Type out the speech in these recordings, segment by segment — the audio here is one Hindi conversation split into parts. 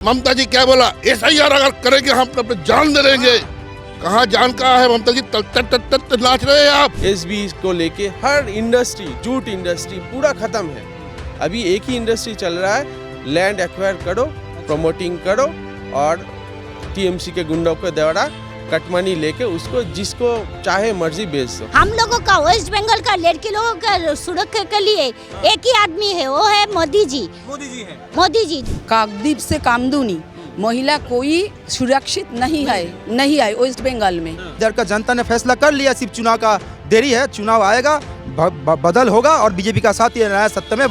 ममता जी क्या बोला, एसआईआर अगर करेंगे हम अपने जान दे देंगे। कहाँ जान कहाँ है ममता जी, तट नाच रहे हैं आप। एसबी को लेके हर इंडस्ट्री, जूट इंडस्ट्री पूरा खत्म है। अभी एक ही इंडस्ट्री चल रहा है, लैंड एक्वायर करो, प्रमोटिंग करो और टीएमसी के गुंडों को द्वारा कटमनी लेके उसको जिसको चाहे मर्जी बेच दो। हम लोगों का वेस्ट बंगाल का लड़की लोगों का सुरक्षा के लिए एक ही आदमी है, वो है मोदी जी। मोदी जी काकद्वीप से कामदूनी महिला कोई सुरक्षित नहीं है वेस्ट बंगाल में। इधर का जनता ने फैसला कर लिया, सिर्फ चुनाव का देरी है। चुनाव आएगा, बदल होगा और बीजेपी का साथ ये नया सत्ता में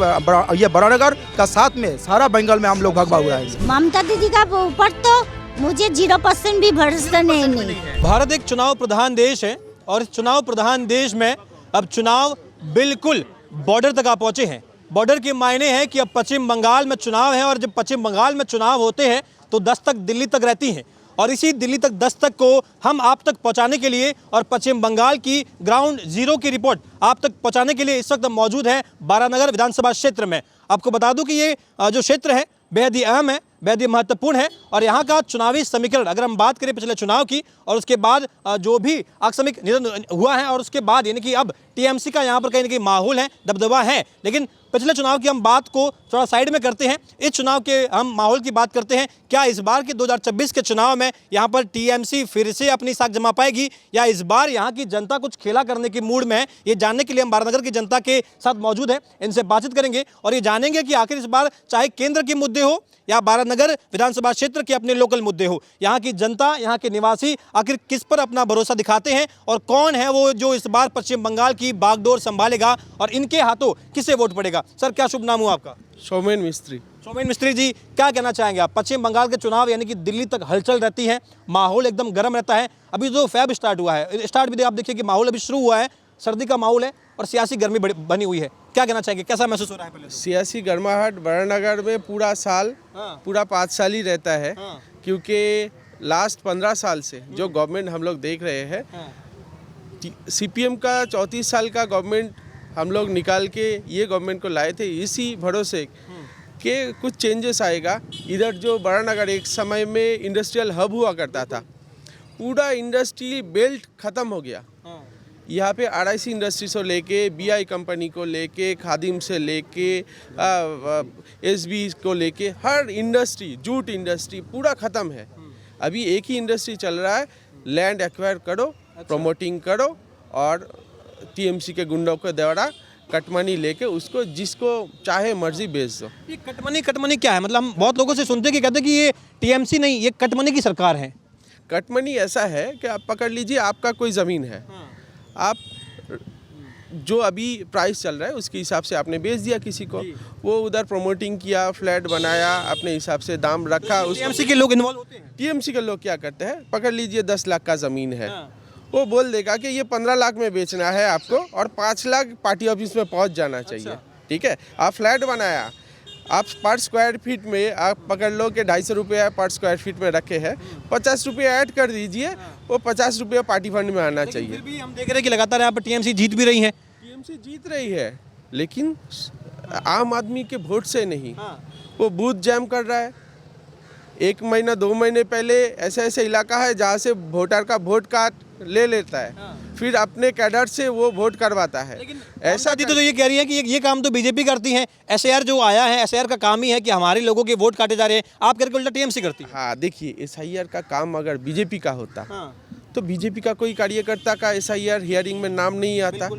ये बरानगर का साथ में सारा बंगाल में हम लोग भगवा उड़ाएंगे। ममता दीदी का ऊपर तो मुझे 0% भी भरोसा नहीं। भारत एक चुनाव प्रधान देश है और इस चुनाव प्रधान देश में अब चुनाव बिल्कुल बॉर्डर तक आ पहुंचे हैं। बॉर्डर के मायने हैं कि अब पश्चिम बंगाल में चुनाव है और जब पश्चिम बंगाल में चुनाव होते हैं तो दस्तक दिल्ली तक रहती हैं और इसी दिल्ली तक दस्तक को हम आप तक पहुंचाने के लिए और पश्चिम बंगाल की ग्राउंड जीरो की रिपोर्ट आप तक पहुंचाने के लिए इस वक्त मौजूद है बारानगर विधानसभा क्षेत्र में। आपको बता दूं कि ये जो क्षेत्र है बेहद ही अहम है, बेहद ही महत्वपूर्ण है और यहाँ का चुनावी समीकरण अगर हम बात करें पिछले चुनाव की और उसके बाद जो भी आकस्मिक निधन हुआ है और उसके बाद यानी कि अब टीएमसी का यहाँ पर कहीं ना कहीं माहौल है, दबदबा है। लेकिन पिछले चुनाव की हम बात को थोड़ा साइड में करते हैं, इस चुनाव के हम माहौल की बात करते हैं। क्या इस बार के 2026 के चुनाव में यहाँ पर टीएमसी फिर से अपनी साख जमा पाएगी या इस बार यहाँ की जनता कुछ खेला करने की मूड में है? ये जानने के लिए हम बारानगर की जनता के साथ मौजूद हैं, इनसे बातचीत करेंगे और ये जानेंगे कि आखिर इस बार चाहे केंद्र के मुद्दे हो या बारानगर विधानसभा क्षेत्र के अपने लोकल मुद्दे हो, यहाँ की जनता, यहाँ के निवासी आखिर किस पर अपना भरोसा दिखाते हैं और कौन है वो जो इस बार पश्चिम बंगाल की बागडोर संभालेगा और इनके हाथों किसे वोट पड़ेगा। सर क्या शुभ नाम हुआ आपका? सौमेन मिस्त्री। सौमेन मिस्त्री जी, क्या कहना चाहेंगे आप? पश्चिम बंगाल के चुनाव यानी कि दिल्ली तक हलचल रहती है, माहौल एकदम गर्म रहता है। अभी जो फैब स्टार्ट हुआ है, स्टार्ट भी आप देखिए कि माहौल अभी शुरू हुआ है, सर्दी का माहौल है और सियासी गर्मी बनी हुई है। क्या कहना चाहेंगे, कैसा महसूस हो रहा है? पहले सियासी गर्माहट बारानगर में पूरा साल पूरा 5 साल ही रहता है क्योंकि लास्ट 15 साल से जो गवर्नमेंट हम लोग देख रहे हैं, सीपीएम का 34 साल का गवर्नमेंट हम लोग निकाल के ये गवर्नमेंट को लाए थे इसी भरोसे कि कुछ चेंजेस आएगा। इधर जो बारानगर एक समय में इंडस्ट्रियल हब हुआ करता था, पूरा इंडस्ट्री बेल्ट ख़त्म हो गया। यहाँ पे आरआईसी इंडस्ट्री से लेके बीआई कंपनी को लेके खादिम से लेके एसबी को लेके हर इंडस्ट्री, जूट इंडस्ट्री पूरा ख़त्म है। अभी एक ही इंडस्ट्री चल रहा है, लैंड एक्वायर करो, प्रमोटिंग करो और टीएमसी के गुंडों के द्वारा कटमनी लेके उसको जिसको चाहे मर्जी बेच दो। ये कटमनी क्या है? मतलब हम बहुत लोगों से सुनते हैं कि कहते हैं कि ये टीएमसी नहीं, ये कटमनी की सरकार है। कटमनी ऐसा है कि आप पकड़ लीजिए, आपका कोई ज़मीन है, आप जो अभी प्राइस चल रहा है उसके हिसाब से आपने बेच दिया किसी को, वो उधर प्रमोटिंग किया, फ्लैट बनाया, अपने हिसाब से दाम रखा। टीएमसी के लोग इन्वॉल्व होते हैं? टीएमसी के लोग क्या करते हैं, पकड़ लीजिए 10 लाख का ज़मीन है, वो बोल देगा कि ये 15 लाख में बेचना है आपको और 5 लाख पार्टी ऑफिस में पहुंच जाना चाहिए। ठीक है, आप फ्लैट बनाया, आप पर स्क्वायर फीट में आप पकड़ लो कि 250 रुपये पर स्क्वायर फीट में रखे हैं, 50 रुपये ऐड कर दीजिए, वो 50 रुपये पार्टी फंड में आना चाहिए। फिर भी हम देख रहे हैं कि लगातार यहाँ पर टीएमसी जीत भी रही है। टीएमसी जीत रही है लेकिन आम आदमी के वोट से नहीं। वो बूथ जैम कर रहा है। 1 महीना 2 महीने पहले ऐसे इलाका है जहाँ से वोटर का वोट कार्ड ले लेता है, फिर अपने कैडर से वो वोट करवाता है। ऐसा तो ये कह रही है कि ये काम तो बीजेपी करती है, एसआईआर जो आया है, एसआईआर का काम ही है कि हमारे लोगों के वोट काटे जा रहे हैं, आप करके उल्टा टीएमसी करती है। हाँ देखिए, एसआईआर का काम अगर बीजेपी का होता तो बीजेपी का कोई कार्यकर्ता का एसआईआर हियरिंग में नाम नहीं आता।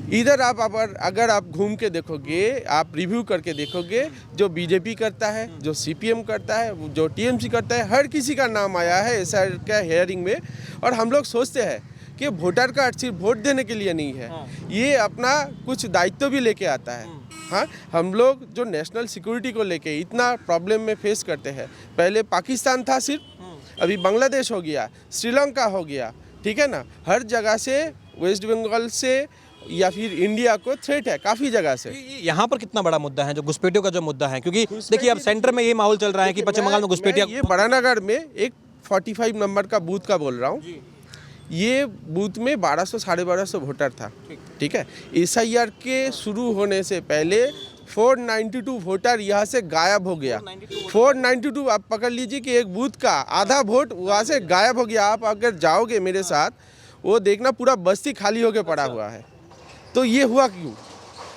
इधर आप अगर आप घूम के देखोगे, आप रिव्यू करके देखोगे, जो बीजेपी करता है, जो सीपीएम करता है, जो टीएमसी करता है, हर किसी का नाम आया है एसआईआर का हियरिंग में। और हम लोग सोचते हैं कि वोटर का सिर्फ वोट देने के लिए नहीं है, ये अपना कुछ दायित्व भी लेके आता है। हाँ, हम लोग जो नेशनल सिक्योरिटी को लेके इतना प्रॉब्लम में फेस करते हैं, पहले पाकिस्तान था सिर्फ, अभी बांग्लादेश हो गया, श्रीलंका हो गया, ठीक है ना, हर जगह से वेस्ट बंगाल से या फिर इंडिया को थ्रेट है काफ़ी जगह से। यहाँ पर कितना बड़ा मुद्दा है जो घुसपैठियों का जो मुद्दा है, क्योंकि देखिए अब सेंटर में ये माहौल चल रहा है कि पश्चिम बंगाल में घुसपैठियों। ये बारानगर में एक 45 नंबर का बूथ का बोल रहा हूँ, ये बूथ में 1200 साढ़े 1200 वोटर था। ठीक है, एसआईआर के शुरू होने से पहले 492 वोटर यहाँ से गायब हो गया। 492 आप पकड़ लीजिए कि एक बूथ का आधा वोट वहाँ से गायब हो गया। आप अगर जाओगे मेरे साथ, वो देखना पूरा बस्ती खाली होके पड़ा हुआ है। तो ये हुआ क्यों?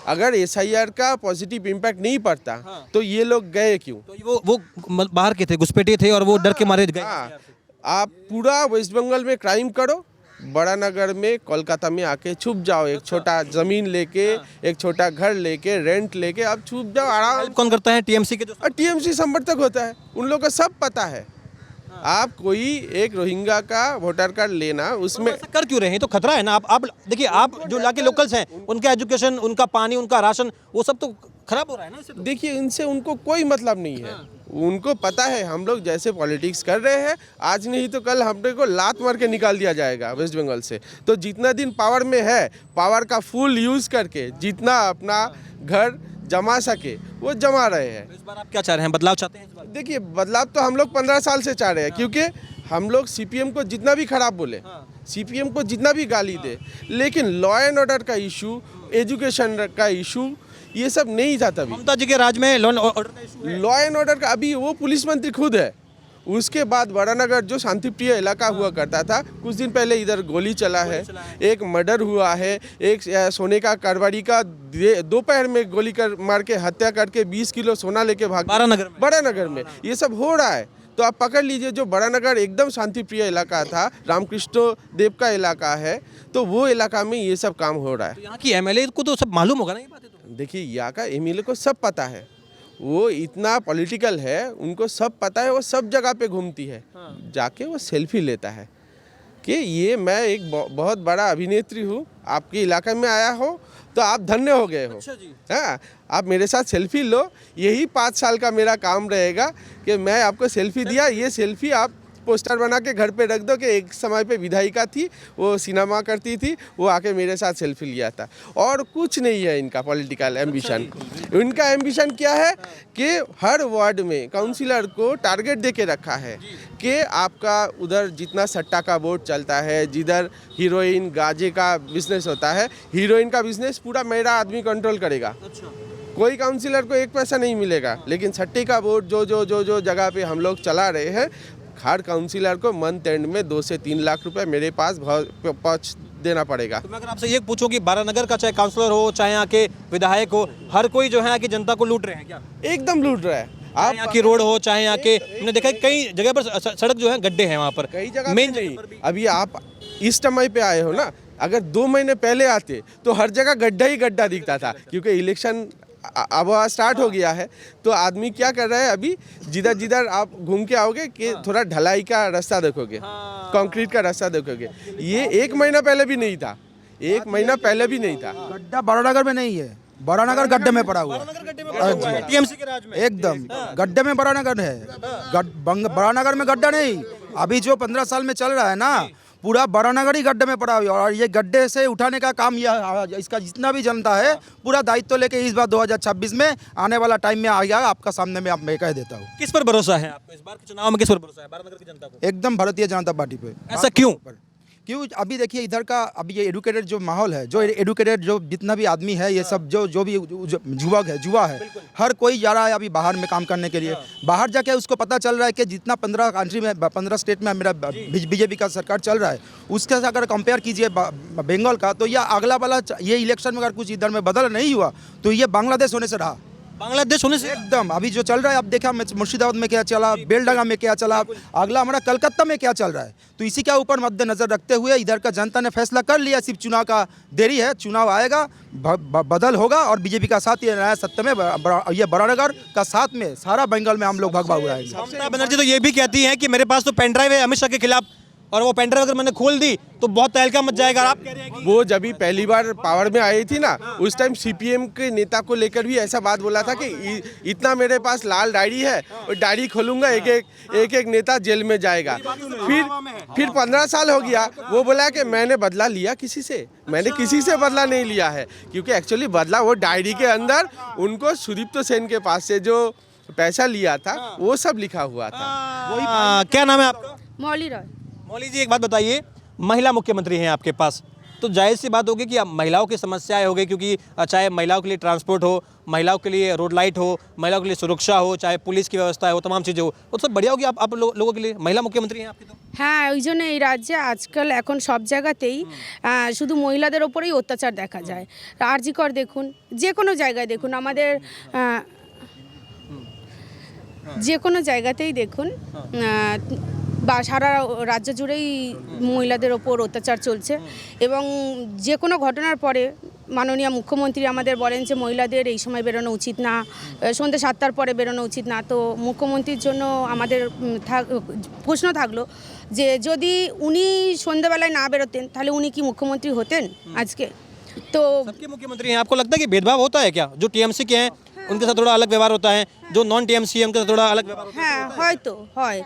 अगर SIR का पॉजिटिव इम्पैक्ट नहीं पड़ता तो ये लोग गए क्यों? तो वो बाहर के थे, घुसपैठिए थे और वो डर के मारे गए। हाँ, आप पूरा वेस्ट बंगाल में क्राइम करो, बड़ा नगर में कोलकाता में आके छुप जाओ, एक छोटा जमीन लेके, एक छोटा घर लेके, रेंट लेके आप छुप जाओ आराम। कौन करता है? TMC के जो TMC समर्थक होता है, उन लोगों को सब पता है। आप कोई एक रोहिंग्या का वोटर कार्ड लेना, उसमें ऐसा कर क्यों रहे हैं? तो खतरा है ना। आप देखिए, आप जो इलाके लोकल्स हैं, उनका एजुकेशन, उनका पानी, उनका राशन, वो सब तो खराब हो रहा है ना इससे तो। देखिए, इनसे उनको कोई मतलब नहीं है। उनको पता है हम लोग जैसे पॉलिटिक्स कर रहे हैं, आज नहीं तो कल हमने को लात मार के निकाल दिया जाएगा वेस्ट बंगाल से। तो जितना दिन पावर में है, पावर का फुल यूज करके जितना अपना घर जमा सके वो जमा रहे हैं। इस बार आप क्या चाह रहे हैं? बदलाव चाहते हैं इस बार? देखिए, बदलाव तो हम लोग 15 साल से चाह रहे हैं, क्योंकि हम लोग CPM को जितना भी खराब बोले, CPM को जितना भी गाली दे, लेकिन लॉ एंड ऑर्डर का इशू, एजुकेशन का इशू, ये सब नहीं था तभी। ममता जी के राज में लॉ एंड ऑर्डर का इशू है। लॉ एंड ऑर्डर का अभी वो पुलिस मंत्री खुद है। उसके बाद बड़ानगर जो शांतिप्रिय इलाका हुआ करता था, कुछ दिन पहले इधर गोली चला है, एक मर्डर हुआ है, एक सोने का कारोबारी का दोपहर में गोली मार के हत्या करके 20 किलो सोना लेके भाग बड़ानगर में। ये सब हो रहा है। तो आप पकड़ लीजिए, जो बड़ानगर एकदम शांतिप्रिय इलाका था, रामकृष्ण देव का इलाका है, तो वो इलाका में ये सब काम हो रहा है। तो यहाँ की MLA को तो सब मालूम होगा ना ये बातें तो। देखिए, यहाँ का MLA को सब पता है, वो इतना पॉलिटिकल है, उनको सब पता है। वो सब जगह पे घूमती है, जाके वो सेल्फी लेता है कि ये मैं एक बहुत बड़ा अभिनेत्री हूँ, आपके इलाके में आया हो तो आप धन्य हो गए हो। अच्छा जी। हाँ, आप मेरे साथ सेल्फी लो। यही 5 साल का मेरा काम रहेगा कि मैं आपको सेल्फी दिया, ये सेल्फी आप पोस्टर बना के घर पे रख दो कि एक समय पे विधायिका थी, वो सिनेमा करती थी, वो आके मेरे साथ सेल्फी लिया था। और कुछ नहीं है इनका पॉलिटिकल एम्बिशन। इनका एम्बिशन क्या है कि हर वार्ड में काउंसिलर को टारगेट दे के रखा है कि आपका उधर जितना सट्टा का बोर्ड चलता है, जिधर हीरोइन गांजे का बिजनेस होता है, हीरोइन का बिजनेस पूरा मेरा आदमी कंट्रोल करेगा। कोई काउंसिलर को एक पैसा नहीं मिलेगा, लेकिन सट्टे का बोर्ड जो जगह पे हम लोग चला रहे हैं, हर काउंसिलर को मंथ एंड में 2 से 3 लाख रुपए मेरे पास पहुँच देना पड़ेगा। तो मैं अगर आपसे ये पूछूं कि बारानगर का चाहे काउंसलर हो, चाहे यहाँ के विधायक हो, हर कोई जो है यहाँ की जनता को लूट रहे हैं क्या? एकदम लूट रहा है। आप यहाँ की रोड हो, चाहे यहाँ के, हमने देखा है कई जगह पर सड़क जो है गड्ढे हैं वहाँ पर, कई जगह मेन नहीं। अभी आप इस समय पे आए हो ना, अगर 2 महीने पहले आते तो हर जगह गड्ढा ही गड्ढा दिखता था, क्योंकि इलेक्शन अब स्टार्ट हो गया है। तो आदमी क्या कर रहा है, अभी जिधर जिधर आप घूम के आओगे कि थोड़ा ढलाई का रास्ता देखोगे, कंक्रीट का रास्ता देखोगे। ये 1 महीना पहले भी नहीं था, 1 महीना पहले भी नहीं था। गड्ढा बड़ानगर में नहीं है, बड़ानगर गड्ढे में पड़ा हुआ है। TMC के राज में एकदम गड्ढे में बड़ानगर है। बड़ानगर में गड्ढा नहीं, अभी जो 15 साल में चल रहा है ना, पूरा बड़ानगर ही गड्ढे में पड़ा हुआ है। और ये गड्ढे से उठाने का काम यह, इसका जितना भी जनता है पूरा दायित्व लेके इस बार 2026 में आने वाला टाइम में आ गया। आपका सामने में मैं कह देता हूँ। किस पर भरोसा है आपको? इस बार के चुनाव में किस पर भरोसा है बारानगर की जनता को? एकदम भारतीय जनता पार्टी पे। ऐसा क्यों? क्यों? अभी देखिए इधर का अभी ये एडुकेटेड जो माहौल है, जो एडुकेटेड जो जितना भी आदमी है, ये सब जो भी जुआ है, हर कोई जा रहा है अभी बाहर में काम करने के लिए। बाहर जाके उसको पता चल रहा है कि जितना 15 कंट्री में 15 स्टेट में मेरा बीजेपी का सरकार चल रहा है, उसके साथ अगर कंपेयर कीजिए बंगाल का, तो यह अगला वाला ये इलेक्शन में अगर कुछ इधर में बदल नहीं हुआ तो ये बांग्लादेश होने से रहा। बांग्लादेश होने से एकदम अभी जो चल रहा है, अब देखा मुर्शिदाबाद में क्या चला, बेलडांगा में क्या चला, अगला हमारा कलकत्ता में क्या चल रहा है। तो इसी के ऊपर मद्देनजर रखते हुए इधर का जनता ने फैसला कर लिया, सिर्फ चुनाव का देरी है, चुनाव आएगा, बदल होगा और बीजेपी का साथ ये नया सत्ता में ये बड़ानगर का साथ में सारा बंगाल में हम लोग भगवा उड़ाएंगे। ममता बनर्जी तो ये भी कहती है कि मेरे पास तो पेन ड्राइव है अमित शाह के खिलाफ, और वो पेन ड्राइव अगर मैंने खोल दी तो बहुत तहलका मच जाएगा। आप कह रहे हैं कि वो जब भी पहली बार पावर में आई थी ना, उस टाइम CPM के नेता को लेकर भी ऐसा बात बोला था कि इतना मेरे पास लाल डायरी है, और डायरी खोलूंगा एक एक नेता जेल में जाएगा। फिर 15 साल हो गया, वो बोला कि मैंने बदला लिया किसी से, मैंने किसी से बदला नहीं लिया है, क्योंकि एक्चुअली बदला वो डायरी के अंदर उनको सुदीप्त सेन के पास से जो पैसा लिया था वो सब लिखा हुआ था। क्या नाम है आपका? मौली रॉय। मौली जी, एक बात बताइए, महिला मुख्यमंत्री हैं आपके पास, तो जायज़ सी बात होगी कि अब महिलाओं की समस्याएं होगी, क्योंकि चाहे महिलाओं के लिए ट्रांसपोर्ट हो, महिलाओं के लिए रोड लाइट हो, महिलाओं के लिए सुरक्षा हो, चाहे पुलिस की व्यवस्था हो, तमाम चीज़ें हो, वो सब बढ़िया होगी आप लोगों के लिए। महिला मुख्यमंत्री हैं आपकी तो। হ্যাঁ ওই জন্য এই রাজ্যে আজকাল এখন সব জায়গাতেই শুধু মহিলাদের ওপরেই অত্যাচার দেখা যায়। আরজিকর দেখুন, যে কোনো জায়গায় দেখুন, আমাদের যে কোনো জায়গাতেই দেখুন বা সারা রাজ্য জুড়েই মহিলাদের ওপর অত্যাচার চলছে। এবং যে কোনো ঘটনার পরে মাননীয় মুখ্যমন্ত্রী আমাদের বলেন যে মহিলাদের এই সময় বেরোনো উচিত না, সন্ধ্যে 7টার পরে বেরোনো উচিত না। তো মুখ্যমন্ত্রীর জন্য আমাদের প্রশ্ন থাকলো যে যদি উনি সন্ধ্যাবেলায় না বেরোতেন তাহলে উনি কি মুখ্যমন্ত্রী হতেন আজকে? তো सबके मुख्यमंत्री हैं, आपको लगता है कि भेदभाव होता है क्या? जो टीएमसी के हैं उनके साथ थोड़ा अलग व्यवहार होता है, जो नॉन टीएमसी है उनके साथ थोड़ा अलग व्यवहार होता है? হ্যাঁ হয়তো হয়,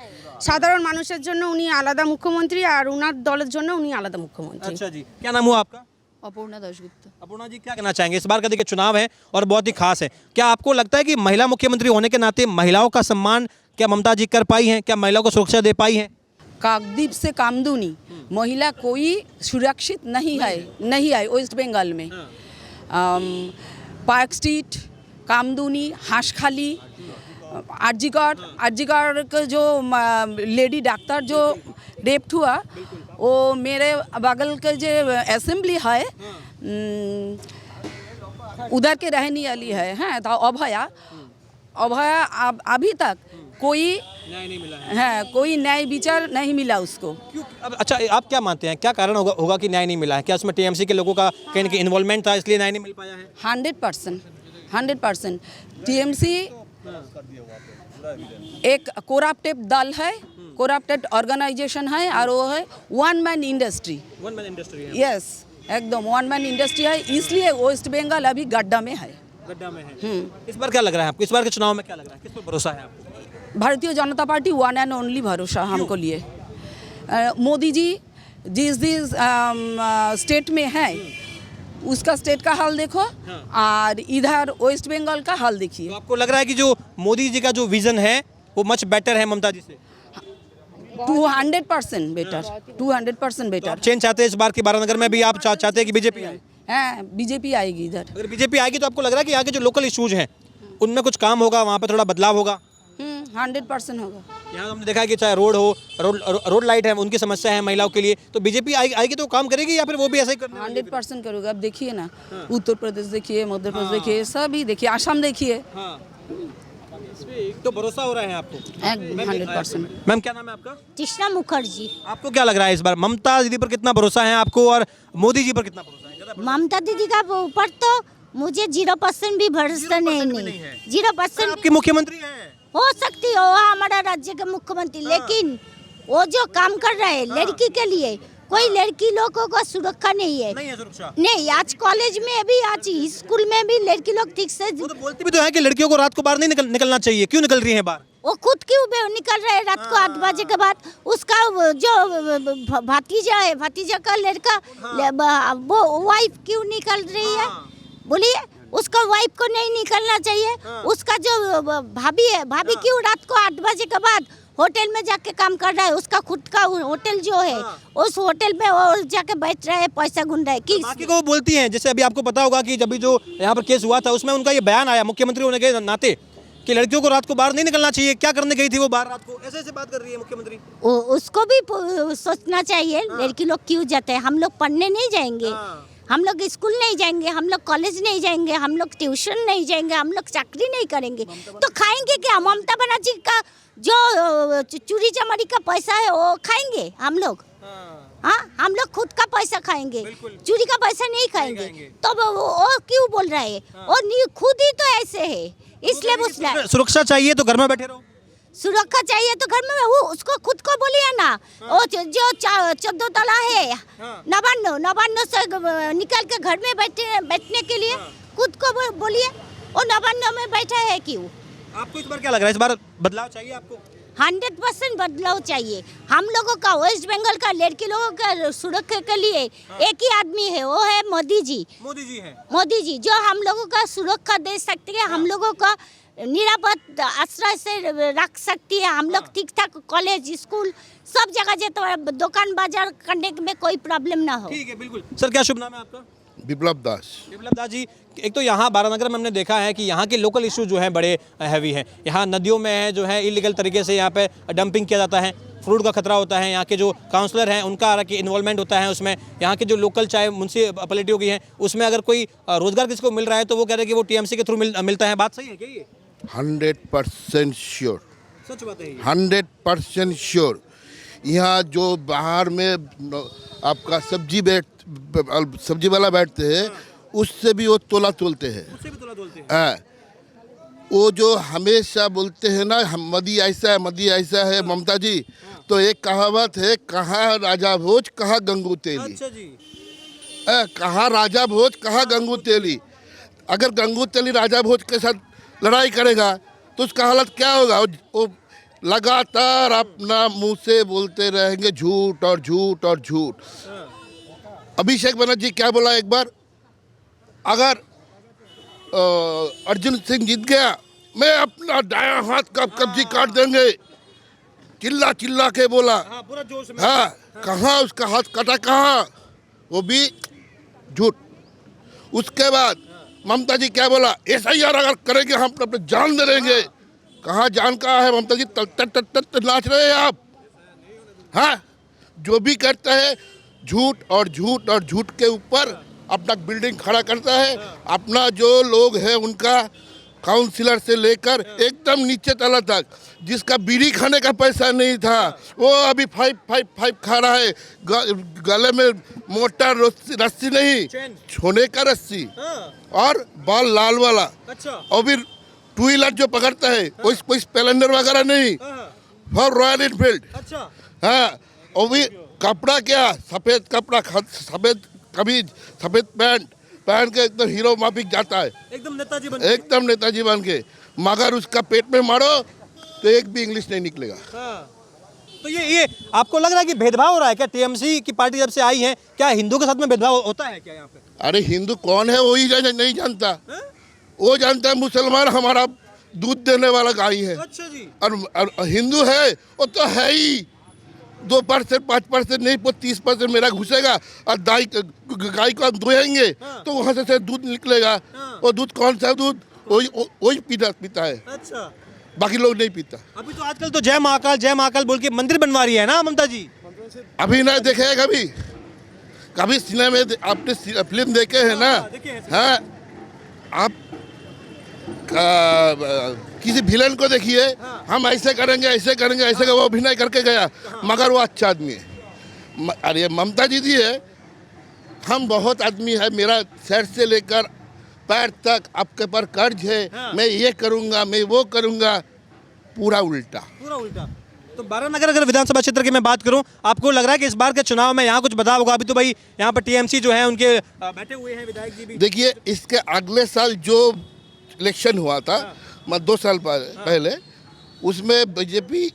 সাধারণ মানুষের জন্য উনি আলাদা মুখ্যমন্ত্রী আর উনার দলের জন্য উনি আলাদা মুখ্যমন্ত্রী। अच्छा जी, क्या नाम हुआ आपका? अपूर्णा दासगुप्त। अपूर्णा जी, क्या कहना चाहेंगे? इस बार का देखिए चुनाव है और बहुत ही खास है, क्या आपको लगता है कि महिला मुख्यमंत्री होने के नाते महिलाओं का सम्मान क्या ममता जी कर पाई हैं? क्या महिलाओं को सुरक्षा दे पाई हैं? काकद्वीप से कामदूनी महिला कोई सुरक्षित नहीं है वेस्ट बंगाल में। पार्क स्ट्रीट, कामदूनी, हांसखाली, आरजीकर का जो लेडी डॉक्टर जो रेप्ट हुआ, वो मेरे बगल के जो असेंबली है उधर के रहने वाली है। हाँ, तो अभया अभी तक कोई न्याय नहीं मिला है। हाँ, कोई न्याय विचार नहीं मिला उसको। क्यों? अब अच्छा, आप क्या मानते हैं, क्या कारण होगा कि न्याय नहीं मिला है? क्या उसमें टीएमसी के लोगों का कहीं ना कहीं इन्वॉल्वमेंट था इसलिए न्याय नहीं मिल पाया है? 100% टीएमसी एक कोराप्टेड दल है, कोराप्टेड ऑर्गेनाइजेशन है और वो है one man industry. One man industry है। यस, एकदम वन मैन इंडस्ट्री है, इसलिए वेस्ट बंगाल अभी गड्ढा में है। गड्ढा में है। इस बार क्या लग रहा है आपको? इस बार के चुनाव में क्या लग रहा है, किस पर भरोसा है आपको? Bharatiya Janata party one and only भरोसा हमको लिए। मोदी जी जिस स्टेट में है उसका स्टेट का हाल देखो और इधर वेस्ट बंगाल का हाल देखिए। तो आपको लग रहा है कि जो मोदी जी का जो विजन है वो मच बेटर है ममता जी से? 200% बेटर, 200% बेटर। चेंज चाहते हैं इस बार की बारानगर में भी? आप चाहते हैं कि बीजेपी आए? हाँ, बीजेपी आएगी इधर। अगर बीजेपी आएगी तो आपको लग रहा है कि यहाँ के जो लोकल इशूज हैं उनमें कुछ काम होगा, वहाँ पर थोड़ा बदलाव होगा? 100% होगा। यहाँ हमने देखा है कि चाहे रोड हो, रोड लाइट है, उनकी समस्या है महिलाओं के लिए, तो बीजेपी आएगी तो काम करेगी या फिर वो भी ऐसा ही करना? 100% करोगे। अब देखिए ना, उत्तर प्रदेश देखिए, मध्य प्रदेश देखिए, सभी देखिए, आसाम देखिए। तो भरोसा हो रहा है आपको? 100%। मैम, क्या नाम है आपका? कृष्णा मुखर्जी। आपको क्या लग रहा है इस बार ममता दीदी पर कितना भरोसा है आपको और मोदी जी पर कितना भरोसा है? ज़्यादा ममता दीदी का ऊपर तो मुझे 0% भी भरोसा नहीं 0%। आपकी मुख्यमंत्री हैं, हो सकती हो हमारा राज्य के मुख्यमंत्री, लेकिन वो जो काम कर रहे हैं लड़की के लिए, कोई लड़की लोगों को सुरक्षा नहीं है। नहीं है सुरक्षा? नहीं, आज कॉलेज में भी, आज स्कूल में भी लड़की लोग ठीक से, वो तो बोलती भी तो है कि लड़कियों को रात को बाहर नहीं निकलना चाहिए, क्यों निकल रही हैं बाहर? वो खुद क्यों निकल रहे हैं रात को 8 बजे के बाद? उसका जो भतीजा है, भतीजा का लड़का, वो वाइफ क्यों निकल रही है? बोलिए, उसका वाइफ को नहीं निकलना चाहिए। उसका जो भाभी है, भाभी क्यों रात को 8 बजे के बाद होटल में जाके काम कर रहा है? उसका खुद का होटल जो है, उस होटल में वो जाके बैठ रहा है, पैसा गुन रहा है। कि बाकी को वो बोलती हैं, जैसे अभी आपको पता होगा कि जब भी जो यहाँ पर केस हुआ था उसमें उनका ये बयान आया मुख्यमंत्री होने के नाते कि लड़कियों को रात को बाहर नहीं निकलना चाहिए। क्या करने गई थी वो बाहर रात को? ऐसे ऐसे बात कर रही है मुख्यमंत्री। उसको भी सोचना चाहिए, लड़की लोग क्यों जाते हैं? हम लोग पढ़ने नहीं जाएंगे, हम लोग स्कूल नहीं जाएंगे, हम लोग कॉलेज नहीं जाएंगे, हम लोग ट्यूशन नहीं जाएंगे, हम लोग चाकरी नहीं करेंगे, तो खाएंगे क्या? ममता बनर्जी का जो चोरी चमारी का पैसा है वो खाएंगे हम लोग? हाँ, हम लोग खुद का पैसा खाएंगे, चोरी का पैसा नहीं खाएंगे। तो वो क्यों बोल रहा है? और खुद ही तो ऐसे है, इसलिए वो सुरक्षा चाहिए तो घर में बैठे रहो। सुरक्षा चाहिए तो घर में, वो उसको खुद को बोलिए ना। वो जो 14 तला है, 99 से निकल के घर में बैठने के लिए खुद को बोलिए, वो 99 में बैठा है क्यों? आपको इस बार क्या लग रहा है, इस बार बदलाव चाहिए आपको? 100% बदलाव चाहिए। हम लोगों का वेस्ट बंगाल का लड़की लोगों का सुरक्षा के लिए एक ही आदमी है, वो है मोदी जी। मोदी जी हैं। मोदी जी जो हम लोगों का सुरक्षा दे सकते हैं, हम लोगों का निरापद आश्रय से रख सकती है। हम लोग ठीक ठाक कॉलेज स्कूल सब जगह जे तो दुकान बाजार करने में कोई प्रॉब्लम ना हो। ठीक है, बिल्कुल। सर क्या शुभ नाम है आपका? विप्लव दास। विप्लव दास जी, एक तो यहाँ बारानगर में हमने देखा है कि यहाँ के लोकल इशू जो हैं बड़े हैवी हैं। यहाँ नदियों में है जो है इलीगल तरीके से यहाँ पे डंपिंग किया जाता है, फ्रूट का खतरा होता है। यहाँ के जो काउंसलर हैं उनका इन्वॉल्वमेंट होता है उसमें। यहाँ के जो लोकल चाहे म्यूनसिपैलिटी हो गई हैं उसमें अगर कोई रोजगार किसी को मिल रहा है तो वो कह रहे हैं कि वो टीएमसी के थ्रू मिलता है। बात सही है क्या ये? 100% श्योर, सच बात है ये। 100% श्योर। यहाँ जो बाहर में आपका सब्जी वाला बैठते हैं उससे भी वो तोला तोलते हैं। उससे भी तोला तोलते हैं। हाँ, वो जो हमेशा बोलते हैं ना मोदी ऐसा है, मोदी ऐसा है, ममता जी, तो एक कहावत है, कहाँ राजा भोज कहाँ गंगू तेली। अच्छा जी। कहाँ राजा भोज कहाँ गंगू तेली। अगर गंगू तेली राजा भोज के साथ लड़ाई करेगा तो उसका हालत क्या होगा? वो लगातार अपना मुंह से बोलते रहेंगे झूठ और झूठ और झूठ। अभिषेक बनर्जी क्या बोला एक बार, अगर अर्जुन सिंह जीत गया मैं अपना दायां हाथ का कब्जी काट देंगे, चिल्ला चिल्ला के बोला। हाँ, पूरा जोश में। हाँ, कहाँ उसका हाथ कटा, कहाँ? वो भी झूठ। उसके बाद ममता जी क्या बोला, SIR अगर करेंगे हम अपने जान दे देंगे। कहाँ जान कहाँ है ममता जी? तल नाच रहे हैं आप। हाँ, जो भी करता है झूठ और झूठ और झूठ के ऊपर अपना बिल्डिंग खड़ा करता है। अपना जो लोग हैं उनका काउंसिलर से लेकर एकदम नीचे तला तक, जिसका बीड़ी खाने का पैसा नहीं था वो अभी 5 खा रहा है। गले में मोटा रस्सी नहीं, सोने का रस्सी और बाल लाल वाला। अच्छा। और फिर 2 व्हीलर जो पकड़ता है कोई स्प्लेंडर वगैरह नहीं, फॉर रॉयल एनफील्ड। अच्छा। हाँ, और भी कपड़ा क्या, सफेद कपड़ा, सफेद कमीज, सफेद पैंट पहन के एकदम हीरो माफिक जाता है, एकदम नेताजी बन एकदम नेताजी बन के। मगर उसका पेट में मारो तो एक भी इंग्लिश नहीं निकलेगा। हाँ। तो ये आपको लग रहा है कि भेदभाव हो रहा है क्या? टीएमसी की पार्टी जब से आई है, क्या हिंदू के साथ में भेदभाव होता है क्या यहाँ पे? अरे हिंदू कौन है वही नहीं जानता। वो जानता है मुसलमान हमारा दूध देने वाला गाय है। अच्छा जी। और हिंदू है वो तो है ही 2%, 5% नहीं, 30% मेरा घुसेगा और गाय को हम धोएंगे तो वहाँ से दूध निकलेगा। वो दूध कौन सा दूध? वही पीता है। अच्छा। बाकी लोग नहीं पीता। अभी तो आजकल तो जय महाकाल बोल के मंदिर बनवा रही है ना ममता जी। अभी ना देखे कभी सिनेमा में आपने फिल्म देखे है ना? हाँ, आप किसी विलन को देखिए, हम ऐसे करेंगे ऐसे करेंगे ऐसे, वो अभिनय करके गया मगर वो अच्छा आदमी है। अरे ममता जी है, हम बहुत आदमी है, मेरा सर से लेकर पैर तक आपके पर कर्ज है। मैं ये करूँगा, मैं वो करूँगा, पूरा उल्टा। तो बारानगर अगर विधानसभा क्षेत्र की मैं बात करूं, आपको लग रहा है कि इस बार के चुनाव में यहाँ कुछ बदलाव होगा? अभी तो भाई यहाँ पर टीएमसी जो है उनके बैठे हुए हैं विधायक जी भी। देखिए, इसके अगले साल जो इलेक्शन हुआ था, 2 साल पहले, उसमें बीजेपी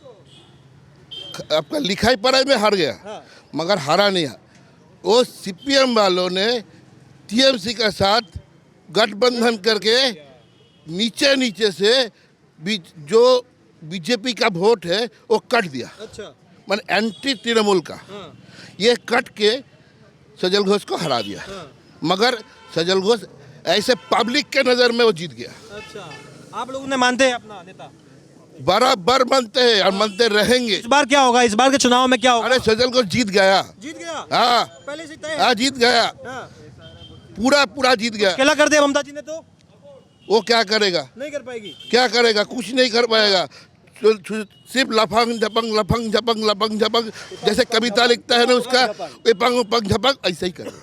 आपका लिखाई पढ़ाई में हार गया। मगर हारा नहीं, वो CPM वालों ने टीएमसी के साथ गठबंधन करके नीचे से जो बीजेपी का वोट है वो कट दिया। अच्छा। मैंने एंटी तृणमूल का ये कट के सजल घोष को हरा दिया। मगर सजल घोष ऐसे पब्लिक के नज़र में वो जीत गया। अच्छा, आप लोग उन्हें मानते हैं अपना नेता? बराबर मानते हैं और मानते रहेंगे। इस बार क्या होगा? इस बार के चुनाव में क्या होगा? अरे सजल घोष जीत गया। हाँ, पहले से तय है? हाँ, जीत गया। पूरा जीत गया। अकेला कर दिया ममता जी ने तो? वो क्या करेगा? नहीं कर पाएगी। क्या करेगा? कुछ नहीं कर पाएगा। सिर्फ लफंग झपंग, जैसे कविता लिखता है ना उसका, झपंग ऐसे ही करेगा।